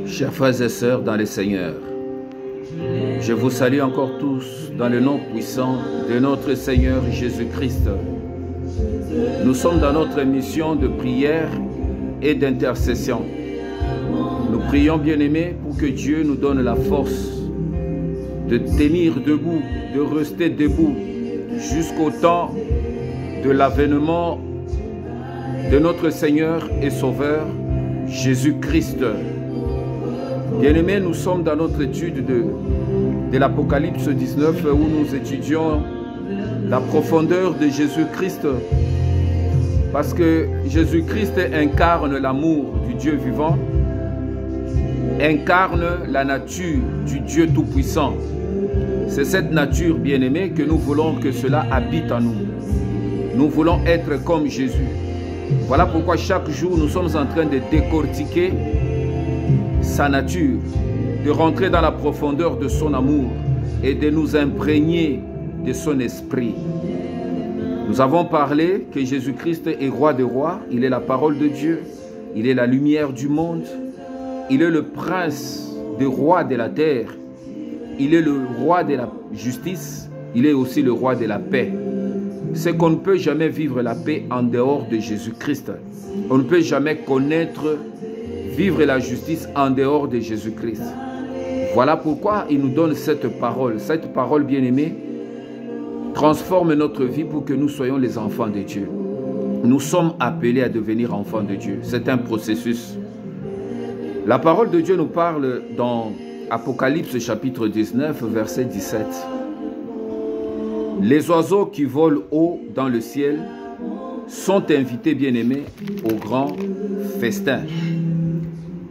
Chers frères et sœurs dans le Seigneur, je vous salue encore tous dans le nom puissant de notre Seigneur Jésus-Christ. Nous sommes dans notre mission de prière et d'intercession. Nous prions, bien-aimés, pour que Dieu nous donne la force de tenir debout, de rester debout jusqu'au temps de l'avènement de notre Seigneur et Sauveur Jésus-Christ. Bien-aimés, nous sommes dans notre étude de l'Apocalypse 19 où nous étudions la profondeur de Jésus-Christ, parce que Jésus-Christ incarne l'amour du Dieu vivant, incarne la nature du Dieu Tout-Puissant. C'est cette nature, bien-aimée, que nous voulons que cela habite en nous. Nous voulons être comme Jésus. Voilà pourquoi chaque jour nous sommes en train de décortiquer sa nature, de rentrer dans la profondeur de son amour et de nous imprégner de son esprit. Nous avons parlé que Jésus-Christ est roi des rois, il est la parole de Dieu, il est la lumière du monde, il est le prince des rois de la terre, il est le roi de la justice, il est aussi le roi de la paix. C'est qu'on ne peut jamais vivre la paix en dehors de Jésus-Christ. On ne peut jamais connaître, vivre la justice en dehors de Jésus-Christ. Voilà pourquoi il nous donne cette parole. Cette parole, bien-aimée, transforme notre vie pour que nous soyons les enfants de Dieu. Nous sommes appelés à devenir enfants de Dieu. C'est un processus. La parole de Dieu nous parle dans Apocalypse chapitre 19, verset 17. Les oiseaux qui volent haut dans le ciel sont invités, bien-aimés, au grand festin.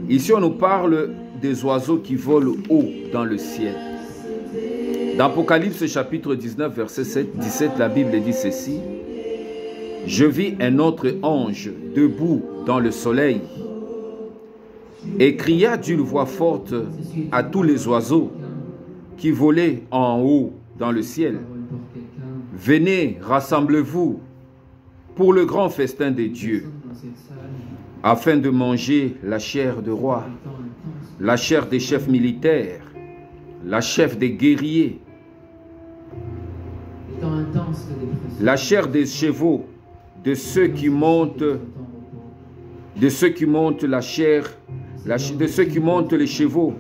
Ici, on nous parle des oiseaux qui volent haut dans le ciel. Dans Apocalypse chapitre 19, verset 17, la Bible dit ceci. « Je vis un autre ange debout dans le soleil et cria d'une voix forte à tous les oiseaux qui volaient en haut dans le ciel. Venez, rassemblez-vous pour le grand festin des dieux, afin de manger la chair des rois, la chair des chefs militaires, la chair des guerriers, la chair des chevaux, de ceux qui montent, de ceux qui montent la chair, de ceux qui montent les chevaux,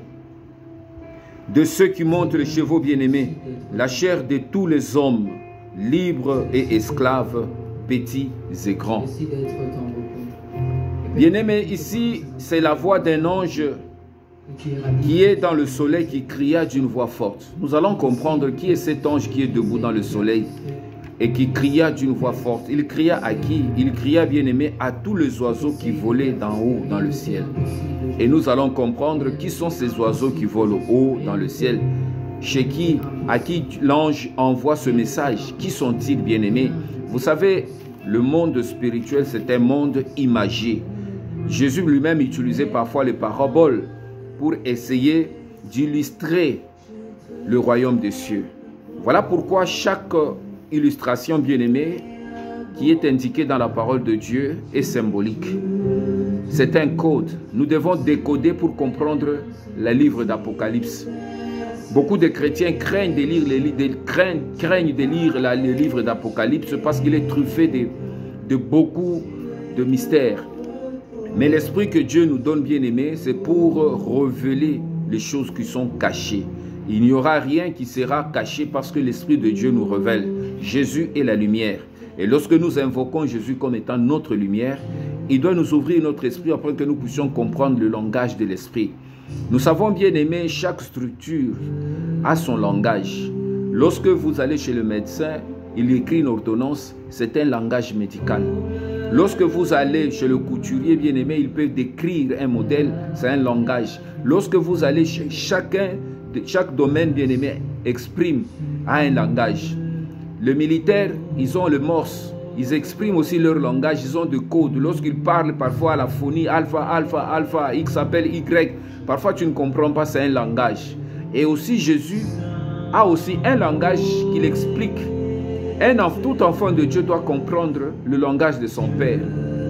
de ceux qui montent les chevaux bien-aimés, la chair de tous les hommes, libres et esclaves, petits et grands. » Bien-aimés, ici, c'est la voix d'un ange qui est dans le soleil qui cria d'une voix forte. Nous allons comprendre qui est cet ange qui est debout dans le soleil et qui cria d'une voix forte. Il cria à qui? Il cria, bien-aimé, à tous les oiseaux qui volaient d'en haut dans le ciel. Et nous allons comprendre qui sont ces oiseaux qui volent haut dans le ciel. À qui l'ange envoie ce message? Qui sont-ils, bien-aimés? Vous savez, le monde spirituel, c'est un monde imagé. Jésus lui-même utilisait parfois les paraboles pour essayer d'illustrer le royaume des cieux. Voilà pourquoi chaque illustration, bien-aimée, qui est indiquée dans la parole de Dieu est symbolique. C'est un code. Nous devons décoder pour comprendre le livre d'Apocalypse. Beaucoup de chrétiens craignent de lire le livre d'Apocalypse parce qu'il est truffé de beaucoup de mystères. Mais l'esprit que Dieu nous donne, bien-aimé, c'est pour révéler les choses qui sont cachées. Il n'y aura rien qui sera caché parce que l'esprit de Dieu nous révèle. Jésus est la lumière. Et lorsque nous invoquons Jésus comme étant notre lumière, il doit nous ouvrir notre esprit afin que nous puissions comprendre le langage de l'esprit. Nous savons, bien aimé, chaque structure a son langage. Lorsque vous allez chez le médecin, il écrit une ordonnance, c'est un langage médical. Lorsque vous allez chez le couturier, bien aimé, il peut décrire un modèle, c'est un langage. Lorsque vous allez chez chaque domaine, bien aimé, exprime a un langage. Les militaires, ils ont le morse. Ils expriment aussi leur langage, ils ont des codes. Lorsqu'ils parlent parfois à la phonie, alpha, alpha, alpha, X s'appelle Y. Parfois tu ne comprends pas, c'est un langage. Et aussi Jésus a aussi un langage qu'il explique. Tout enfant de Dieu doit comprendre le langage de son Père.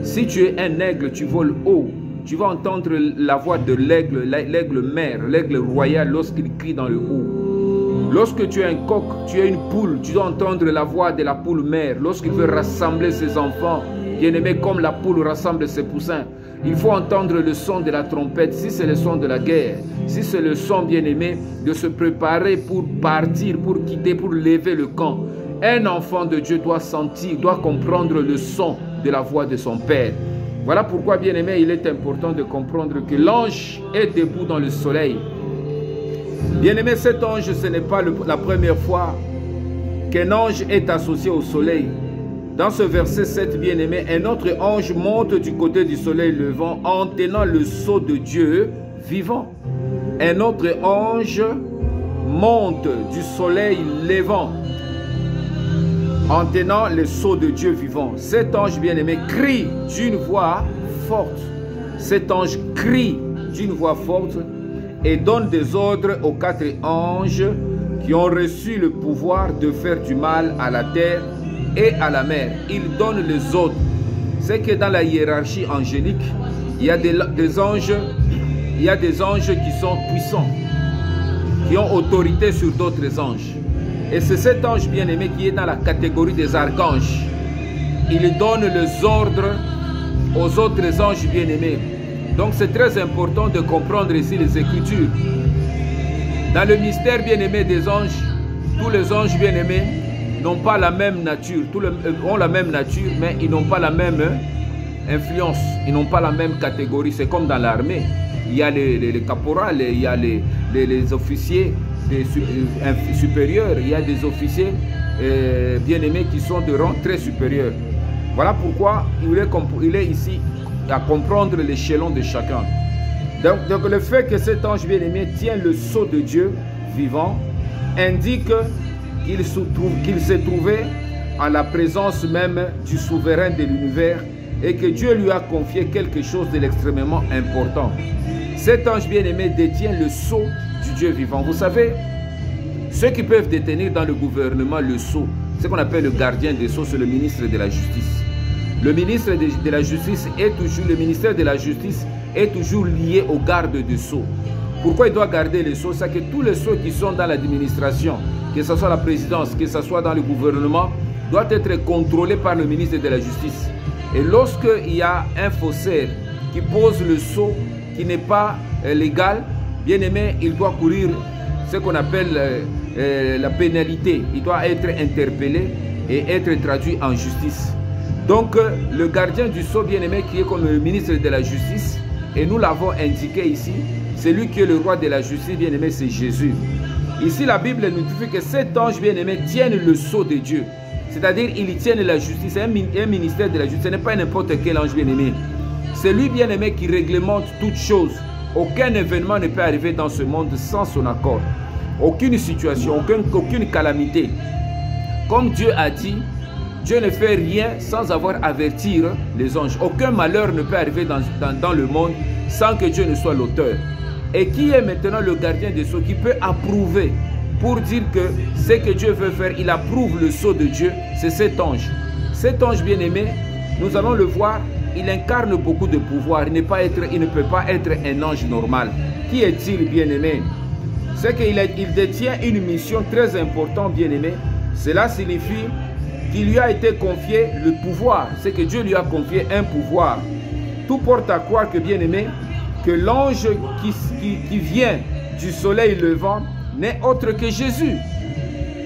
Si tu es un aigle, tu voles haut. tu vas entendre la voix de l'aigle, l'aigle mère, l'aigle royal lorsqu'il crie dans le haut. Lorsque tu es un coq, tu es une poule, tu dois entendre la voix de la poule mère lorsqu'il veut rassembler ses enfants, bien-aimés, comme la poule rassemble ses poussins. Il faut entendre le son de la trompette, si c'est le son de la guerre, si c'est le son, bien-aimé, de se préparer pour partir, pour quitter, pour lever le camp. Un enfant de Dieu doit sentir, doit comprendre le son de la voix de son Père. Voilà pourquoi, bien-aimé, il est important de comprendre que l'ange est debout dans le soleil. Bien-aimé, cet ange, ce n'est pas la première fois qu'un ange est associé au soleil. Dans ce verset 7, bien-aimé, un autre ange monte du côté du soleil levant en tenant le sceau de Dieu vivant. Un autre ange monte du soleil levant en tenant le sceau de Dieu vivant. Cet ange, bien-aimé, crie d'une voix forte. Cet ange crie d'une voix forte et donne des ordres aux 4 anges qui ont reçu le pouvoir de faire du mal à la terre et à la mer. Il donne les ordres. C'est que dans la hiérarchie angélique, il y a des anges qui sont puissants, qui ont autorité sur d'autres anges. Et c'est cet ange bien-aimé qui est dans la catégorie des archanges. Il donne les ordres aux autres anges bien-aimés. Donc c'est très important de comprendre ici les Écritures. Dans le mystère bien-aimé des anges, tous les anges bien-aimés n'ont pas la même nature. Tous ont la même nature, mais ils n'ont pas la même influence. Ils n'ont pas la même catégorie. C'est comme dans l'armée. Il y a les caporales, il y a les officiers supérieurs, il y a des officiers bien-aimés qui sont de rang très supérieur. Voilà pourquoi il est ici à comprendre l'échelon de chacun. Donc le fait que cet ange bien-aimé tient le sceau de Dieu vivant indique qu'il s'est trouvé en la présence même du souverain de l'univers et que Dieu lui a confié quelque chose de l'extrêmement important. Cet ange bien-aimé détient le sceau du Dieu vivant. Vous savez, ceux qui peuvent détenir dans le gouvernement le sceau, ce qu'on appelle le gardien des sceaux, c'est le ministre de la Justice. Le ministre de la Justice est toujours, le ministère de la Justice est toujours lié au garde des sceaux. Pourquoi il doit garder les sceaux? C'est que tous les sceaux qui sont dans l'administration, que ce soit la présidence, que ce soit dans le gouvernement, doivent être contrôlés par le ministre de la Justice. Et lorsqu'il y a un faussaire qui pose le sceau qui n'est pas légal, bien aimé, il doit courir ce qu'on appelle la pénalité. Il doit être interpellé et être traduit en justice. Donc, le gardien du sceau, bien aimé, qui est comme le ministre de la Justice, et nous l'avons indiqué ici, c'est lui qui est le roi de la justice, bien aimé, c'est Jésus. Ici, la Bible nous dit que cet ange, bien aimé, tienne le sceau de Dieu. C'est-à-dire, il tienne la justice. C'est un ministère de la justice. Ce n'est pas n'importe quel ange, bien aimé. C'est lui, bien aimé, qui réglemente toutes choses. Aucun événement ne peut arriver dans ce monde sans son accord. Aucune situation, aucune calamité. Comme Dieu a dit, Dieu ne fait rien sans avoir averti les anges. Aucun malheur ne peut arriver dans le monde sans que Dieu ne soit l'auteur. Et qui est maintenant le gardien des sceaux qui peut approuver pour dire que ce que Dieu veut faire, il approuve le sceau de Dieu, c'est cet ange. Cet ange bien-aimé, nous allons le voir, il incarne beaucoup de pouvoir. Il ne peut pas être un ange normal. Qui est-il, bien-aimé? C'est qu'il détient une mission très importante, bien-aimé. Cela signifie qu'il lui a été confié le pouvoir. C'est que Dieu lui a confié un pouvoir. Tout porte à croire que, bien-aimé, que l'ange qui vient du soleil levant n'est autre que Jésus.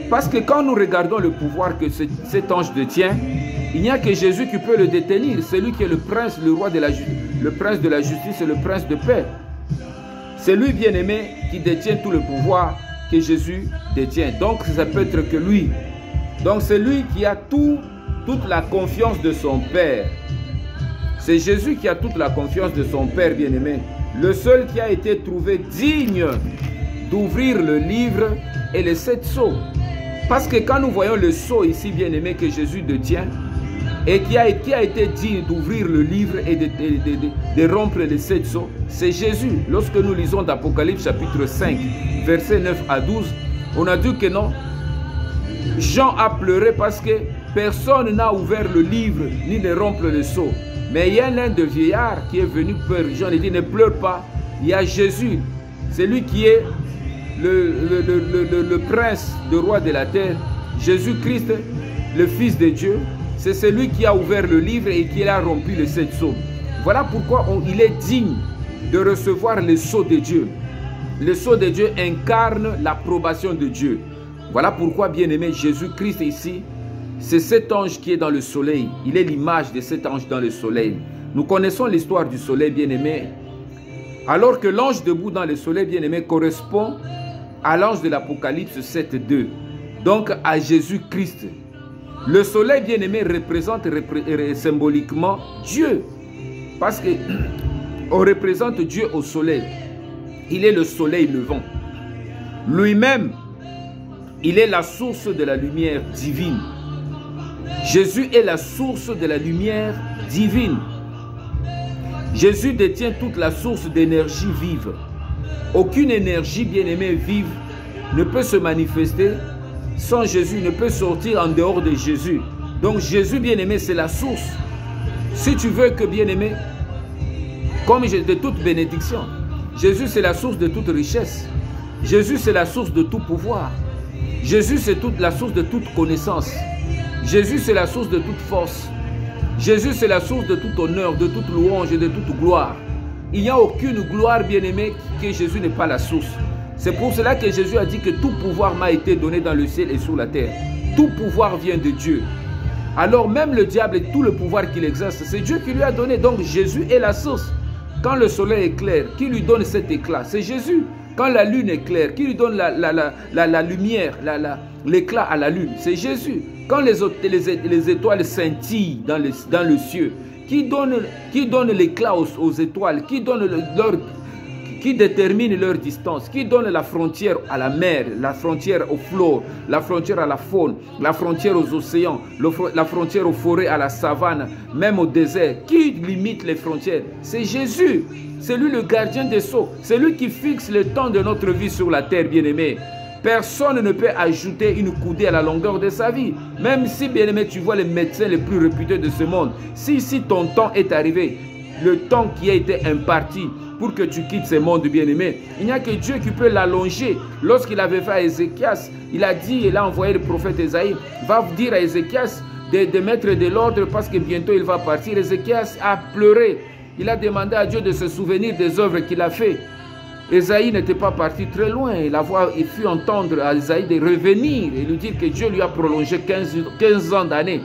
Parce que quand nous regardons le pouvoir que cet ange détient, il n'y a que Jésus qui peut le détenir. C'est lui qui est le prince, le roi de la justice, le prince de la justice et le prince de paix. C'est lui, bien-aimé, qui détient tout le pouvoir que Jésus détient. Donc, ça peut être que lui. Donc, c'est lui qui a toute la confiance de son Père. C'est Jésus qui a toute la confiance de son Père, bien-aimé. Le seul qui a été trouvé digne d'ouvrir le livre et les 7 sceaux. Parce que quand nous voyons le sceau ici, bien-aimé, que Jésus détient, et qui a été digne d'ouvrir le livre et de rompre les 7 sceaux, c'est Jésus. Lorsque nous lisons d'Apocalypse chapitre 5, versets 9 à 12, on a dit que non. Jean a pleuré parce que personne n'a ouvert le livre ni ne rompre le sceau. Mais il y a un de vieillard qui est venu peur. Jean lui dit, ne pleure pas. Il y a Jésus. C'est lui qui est le prince, le roi de la terre. Jésus-Christ, le Fils de Dieu. C'est celui qui a ouvert le livre et qui a rompu les 7 sceaux. Voilà pourquoi il est digne de recevoir le sceau de Dieu. Le sceau de Dieu incarne l'approbation de Dieu. Voilà pourquoi, bien-aimé, Jésus-Christ ici, c'est cet ange qui est dans le soleil. Il est l'image de cet ange dans le soleil. Nous connaissons l'histoire du soleil, bien-aimé. Alors que l'ange debout dans le soleil, bien-aimé, correspond à l'ange de l'Apocalypse 7.2. Donc à Jésus-Christ. Le soleil, bien-aimé, représente symboliquement Dieu. Parce qu'on représente Dieu au soleil. Il est le soleil levant. Lui-même, il est la source de la lumière divine. Jésus est la source de la lumière divine. Jésus détient toute la source d'énergie vive. Aucune énergie bien-aimée vive ne peut se manifester sans Jésus, ne peut sortir en dehors de Jésus. Donc Jésus bien-aimé, c'est la source. Si tu veux que bien-aimé, comme de toute bénédiction, Jésus c'est la source de toute richesse. Jésus c'est la source de tout pouvoir. Jésus c'est la source de toute connaissance. Jésus c'est la source de toute force. Jésus c'est la source de tout honneur, de toute louange et de toute gloire. Il n'y a aucune gloire bien-aimée que Jésus n'est pas la source. C'est pour cela que Jésus a dit que tout pouvoir m'a été donné dans le ciel et sur la terre. Tout pouvoir vient de Dieu. Alors même le diable et tout le pouvoir qu'il exerce, c'est Dieu qui lui a donné. Donc Jésus est la source. Quand le soleil est clair, qui lui donne cet éclat? C'est Jésus. Quand la lune est claire, qui lui donne la lumière, l'éclat à la lune? C'est Jésus. Quand les étoiles scintillent dans le ciel, qui donne l'éclat aux étoiles? Qui détermine leur distance? Qui donne la frontière à la mer, la frontière aux fleurs, la frontière à la faune, la frontière aux océans, la frontière aux forêts, à la savane, même au désert? Qui limite les frontières? C'est Jésus. C'est lui le gardien des sceaux. C'est lui qui fixe le temps de notre vie sur la terre, bien-aimé. Personne ne peut ajouter une coudée à la longueur de sa vie. Même si, bien-aimé, tu vois les médecins les plus réputés de ce monde, si ton temps est arrivé, le temps qui a été imparti pour que tu quittes ce monde bien-aimé, il n'y a que Dieu qui peut l'allonger. Lorsqu'il avait fait à Ézéchias, il a dit, il a envoyé le prophète Ésaïe, va dire à Ézéchias de mettre de l'ordre parce que bientôt il va partir. Ézéchias a pleuré. Il a demandé à Dieu de se souvenir des œuvres qu'il a fait. Ésaïe n'était pas parti très loin. Il fut entendre à Ésaïe de revenir et lui dire que Dieu lui a prolongé 15 ans d'années.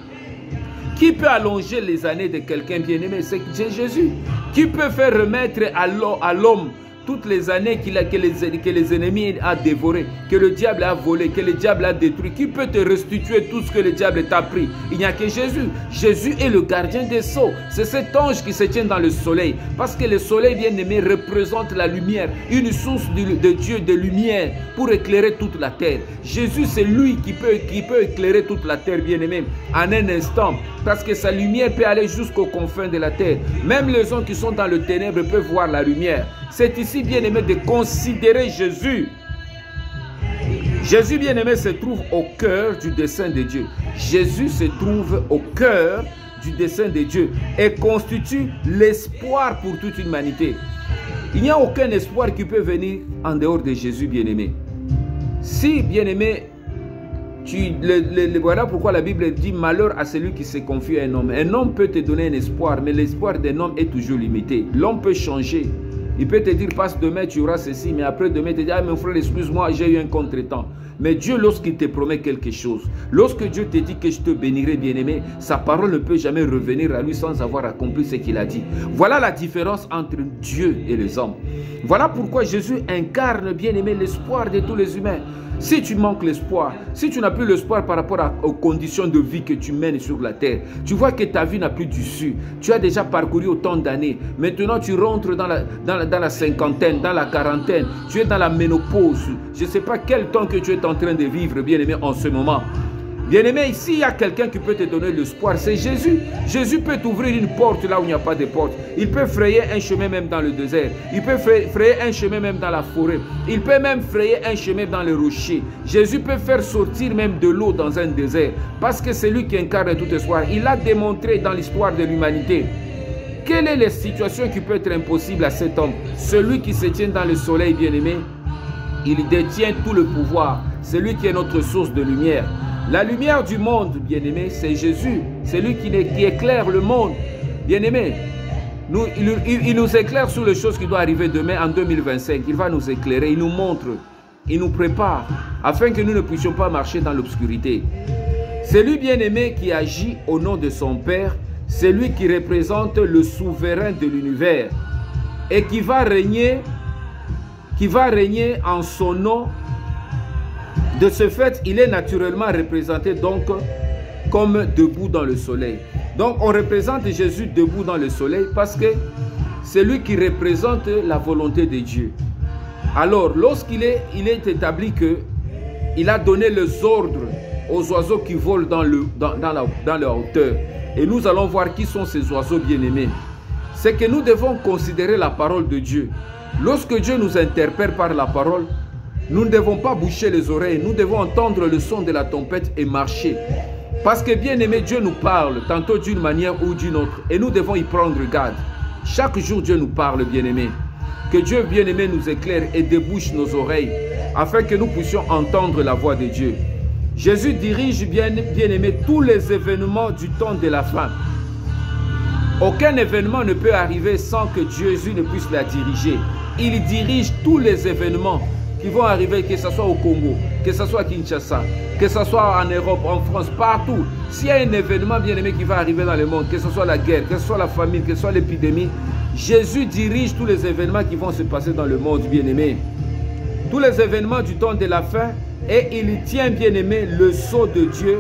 Qui peut allonger les années de quelqu'un bien-aimé? C'est Jésus. Qui peut faire remettre à l'homme toutes les années que les ennemis ont dévorées, que le diable a volé, que le diable a détruit? Qui peut te restituer tout ce que le diable t'a pris? Il n'y a que Jésus. Jésus est le gardien des sceaux. C'est cet ange qui se tient dans le soleil. Parce que le soleil bien-aimé représente la lumière, une source de Dieu de lumière pour éclairer toute la terre. Jésus, c'est lui qui peut éclairer toute la terre bien-aimé en un instant. Parce que sa lumière peut aller jusqu'aux confins de la terre. Même les gens qui sont dans le ténèbre peuvent voir la lumière. C'est ici, bien-aimé, de considérer Jésus. Jésus, bien-aimé, se trouve au cœur du dessein de Dieu. Jésus se trouve au cœur du dessein de Dieu et constitue l'espoir pour toute l'humanité. Il n'y a aucun espoir qui peut venir en dehors de Jésus, bien-aimé. Si, bien-aimé, voilà pourquoi la Bible dit malheur à celui qui se confie à un homme. Un homme peut te donner un espoir, mais l'espoir d'un homme est toujours limité. L'homme peut changer. Il peut te dire, passe demain, tu auras ceci, mais après demain, il te dit, ah mon frère, excuse-moi, j'ai eu un contretemps. Mais Dieu, lorsqu'il te promet quelque chose, lorsque Dieu te dit que je te bénirai, bien-aimé, sa parole ne peut jamais revenir à lui sans avoir accompli ce qu'il a dit. Voilà la différence entre Dieu et les hommes. Voilà pourquoi Jésus incarne, bien-aimé, l'espoir de tous les humains. Si tu manques l'espoir, si tu n'as plus l'espoir par rapport aux conditions de vie que tu mènes sur la terre, tu vois que ta vie n'a plus d'issue. Tu as déjà parcouru autant d'années. Maintenant, tu rentres dans la cinquantaine, dans la quarantaine. Tu es dans la ménopause. Je ne sais pas quel temps que tu es en train de vivre, bien-aimé, en ce moment. Bien-aimé, ici, il y a quelqu'un qui peut te donner l'espoir, c'est Jésus. Jésus peut t'ouvrir une porte là où il n'y a pas de porte. Il peut frayer un chemin même dans le désert. Il peut frayer un chemin même dans la forêt. Il peut même frayer un chemin dans les rochers. Jésus peut faire sortir même de l'eau dans un désert. Parce que c'est lui qui incarne tout espoir. Il a démontré dans l'histoire de l'humanité quelle est la situation qui peut être impossible à cet homme? Celui qui se tient dans le soleil, bien-aimé, il détient tout le pouvoir. C'est lui qui est notre source de lumière. La lumière du monde, bien-aimé, c'est Jésus. C'est lui qui éclaire le monde. Bien-aimé, il nous éclaire sur les choses qui doivent arriver demain en 2025. Il va nous éclairer, il nous montre, il nous prépare, afin que nous ne puissions pas marcher dans l'obscurité. C'est lui, bien-aimé, qui agit au nom de son Père. C'est lui qui représente le souverain de l'univers et qui va régner en son nom. De ce fait, il est naturellement représenté donc comme debout dans le soleil. Donc on représente Jésus debout dans le soleil parce que c'est lui qui représente la volonté de Dieu. Alors lorsqu'il est établi qu'il a donné les ordres aux oiseaux qui volent dans la hauteur. Et nous allons voir qui sont ces oiseaux bien-aimés. C'est que nous devons considérer la parole de Dieu. Lorsque Dieu nous interpelle par la parole, nous ne devons pas boucher les oreilles. Nous devons entendre le son de la tempête et marcher. Parce que bien-aimé, Dieu nous parle, tantôt d'une manière ou d'une autre. Et nous devons y prendre garde. Chaque jour, Dieu nous parle, bien-aimé. Que Dieu, bien-aimé, nous éclaire et débouche nos oreilles, afin que nous puissions entendre la voix de Dieu. Jésus dirige, bien-aimé, tous les événements du temps de la fin. Aucun événement ne peut arriver sans que Jésus ne puisse la diriger. Il dirige tous les événements qui vont arriver, que ce soit au Congo, que ce soit à Kinshasa, que ce soit en Europe, en France, partout. S'il y a un événement bien-aimé qui va arriver dans le monde, que ce soit la guerre, que ce soit la famine, que ce soit l'épidémie, Jésus dirige tous les événements qui vont se passer dans le monde, bien-aimé. Tous les événements du temps de la fin, et il tient, bien-aimé, le sceau de Dieu,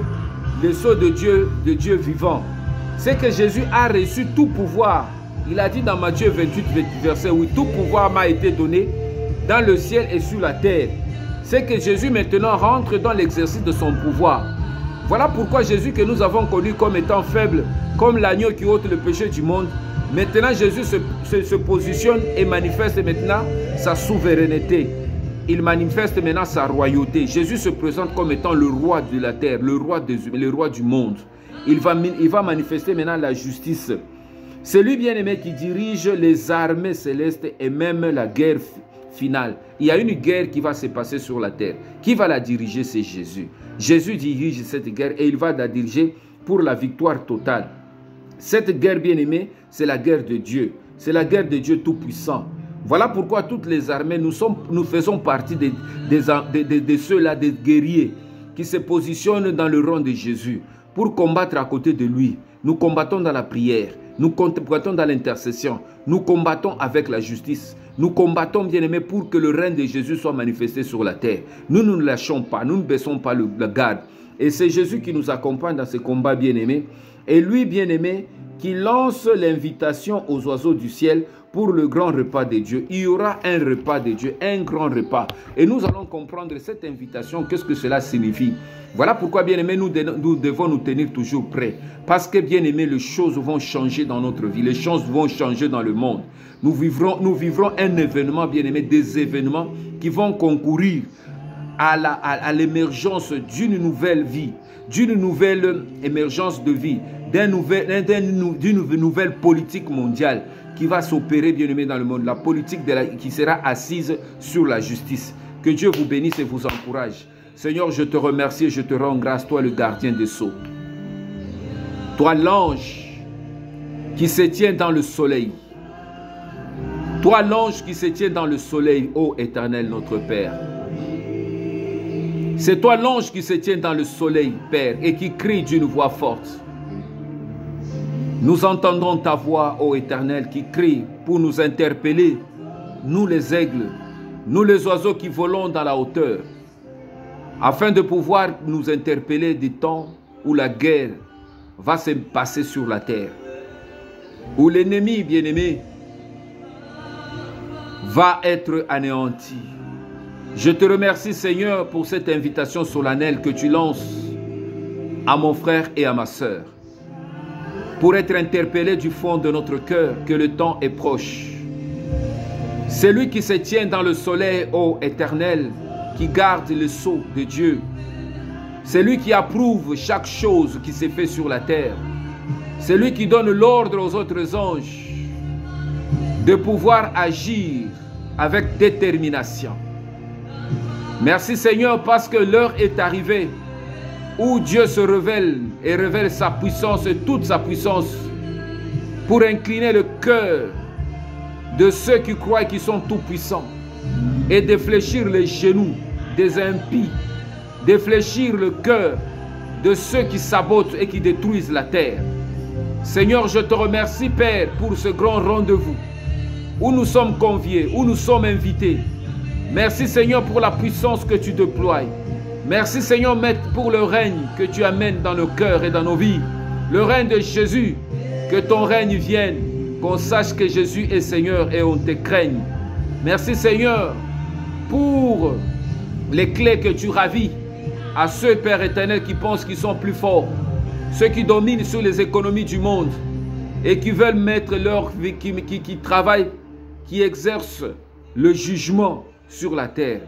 le sceau de Dieu vivant. C'est que Jésus a reçu tout pouvoir. Il a dit dans Matthieu 28, verset 8, tout pouvoir m'a été donné dans le ciel et sur la terre. C'est que Jésus maintenant rentre dans l'exercice de son pouvoir. Voilà pourquoi Jésus que nous avons connu comme étant faible, comme l'agneau qui ôte le péché du monde, maintenant Jésus se positionne et manifeste maintenant sa souveraineté. Il manifeste maintenant sa royauté. Jésus se présente comme étant le roi de la terre, le roi des humains, le roi du monde. Il va manifester maintenant la justice. C'est lui, bien-aimé, qui dirige les armées célestes et même la guerre finale. Il y a une guerre qui va se passer sur la terre. Qui va la diriger? C'est Jésus. Jésus dirige cette guerre et il va la diriger pour la victoire totale. Cette guerre, bien-aimé, c'est la guerre de Dieu. C'est la guerre de Dieu Tout-Puissant. Voilà pourquoi toutes les armées, nous faisons partie de ceux-là, des guerriers qui se positionnent dans le rang de Jésus pour combattre à côté de lui. Nous combattons dans la prière, nous combattons dans l'intercession, nous combattons avec la justice. Nous combattons, bien-aimés, pour que le règne de Jésus soit manifesté sur la terre. Nous ne lâchons pas, nous ne baissons pas la garde. Et c'est Jésus qui nous accompagne dans ce combat, bien-aimé. Et lui, bien-aimé, qui lance l'invitation aux oiseaux du ciel pour le grand repas de Dieu. Il y aura un repas de Dieu, un grand repas. Et nous allons comprendre cette invitation, qu'est-ce que cela signifie. Voilà pourquoi, bien-aimés, nous devons nous tenir toujours prêts. Parce que, bien-aimés, les choses vont changer dans notre vie. Les choses vont changer dans le monde. Nous vivrons un événement, bien-aimé, des événements qui vont concourir à l'émergence d'une nouvelle vie, d'une nouvelle émergence de vie, d'une nouvelle politique mondiale qui va s'opérer, bien-aimé, dans le monde. La politique qui sera assise sur la justice. Que Dieu vous bénisse et vous encourage. Seigneur, je te remercie et je te rends grâce, toi le gardien des sceaux. Toi l'ange qui se tient dans le soleil. Toi l'ange qui se tient dans le soleil, ô Éternel notre Père. C'est toi l'ange qui se tient dans le soleil, Père, et qui crie d'une voix forte. Nous entendons ta voix, ô Éternel, qui crie pour nous interpeller, nous les aigles, nous les oiseaux qui volons dans la hauteur, afin de pouvoir nous interpeller du temps où la guerre va se passer sur la terre, où l'ennemi, bien-aimé, va être anéanti. Je te remercie, Seigneur, pour cette invitation solennelle que tu lances à mon frère et à ma sœur, pour être interpellé du fond de notre cœur que le temps est proche. Celui qui se tient dans le soleil, ô Éternel, qui garde le sceau de Dieu. C'est lui qui approuve chaque chose qui s'est fait sur la terre. C'est lui qui donne l'ordre aux autres anges de pouvoir agir avec détermination. Merci Seigneur parce que l'heure est arrivée où Dieu se révèle et révèle sa puissance et toute sa puissance pour incliner le cœur de ceux qui croient qu'ils sont tout puissants et défléchir les genoux des impies, défléchir le cœur de ceux qui sabotent et qui détruisent la terre. Seigneur, je te remercie Père pour ce grand rendez-vous où nous sommes conviés, où nous sommes invités. Merci Seigneur pour la puissance que tu déploies. Merci Seigneur Maître pour le règne que tu amènes dans nos cœurs et dans nos vies. Le règne de Jésus, que ton règne vienne, qu'on sache que Jésus est Seigneur et on te craigne. Merci Seigneur pour les clés que tu ravis à ceux, Père éternel, qui pensent qu'ils sont plus forts, ceux qui dominent sur les économies du monde et qui veulent mettre leur vie, qui travaillent, qui exercent le jugement sur la terre.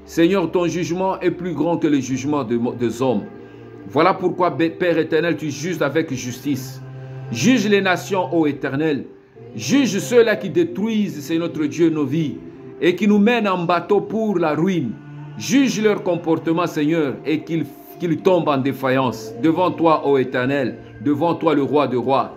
Seigneur, ton jugement est plus grand que le jugement des hommes. Voilà pourquoi, Père éternel, tu juges avec justice. Juge les nations, ô Éternel. Juge ceux-là qui détruisent, c'est notre Dieu, nos vies, et qui nous mènent en bateau pour la ruine. Juge leur comportement, Seigneur, et qu'ils tombent en défaillance devant toi, ô Éternel, devant toi, le roi de rois.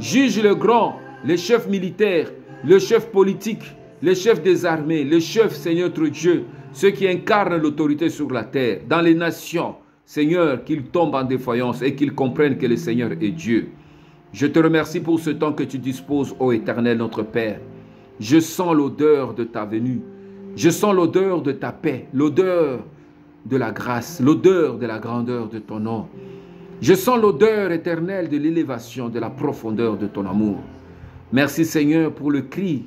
Juge le grand, les chefs militaires, le chef politique, les chefs des armées, les chefs, Seigneur notre Dieu, ceux qui incarnent l'autorité sur la terre, dans les nations, Seigneur, qu'ils tombent en défaillance et qu'ils comprennent que le Seigneur est Dieu. Je te remercie pour ce temps que tu disposes, ô Éternel, notre Père. Je sens l'odeur de ta venue. Je sens l'odeur de ta paix, l'odeur de la grâce, l'odeur de la grandeur de ton nom. Je sens l'odeur éternelle de l'élévation, de la profondeur de ton amour. Merci Seigneur pour le cri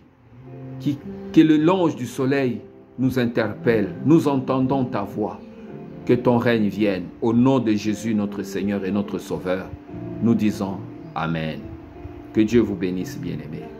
que le l'ange du soleil nous interpelle. Nous entendons ta voix. Que ton règne vienne. Au nom de Jésus, notre Seigneur et notre Sauveur, nous disons Amen. Que Dieu vous bénisse, bien-aimés.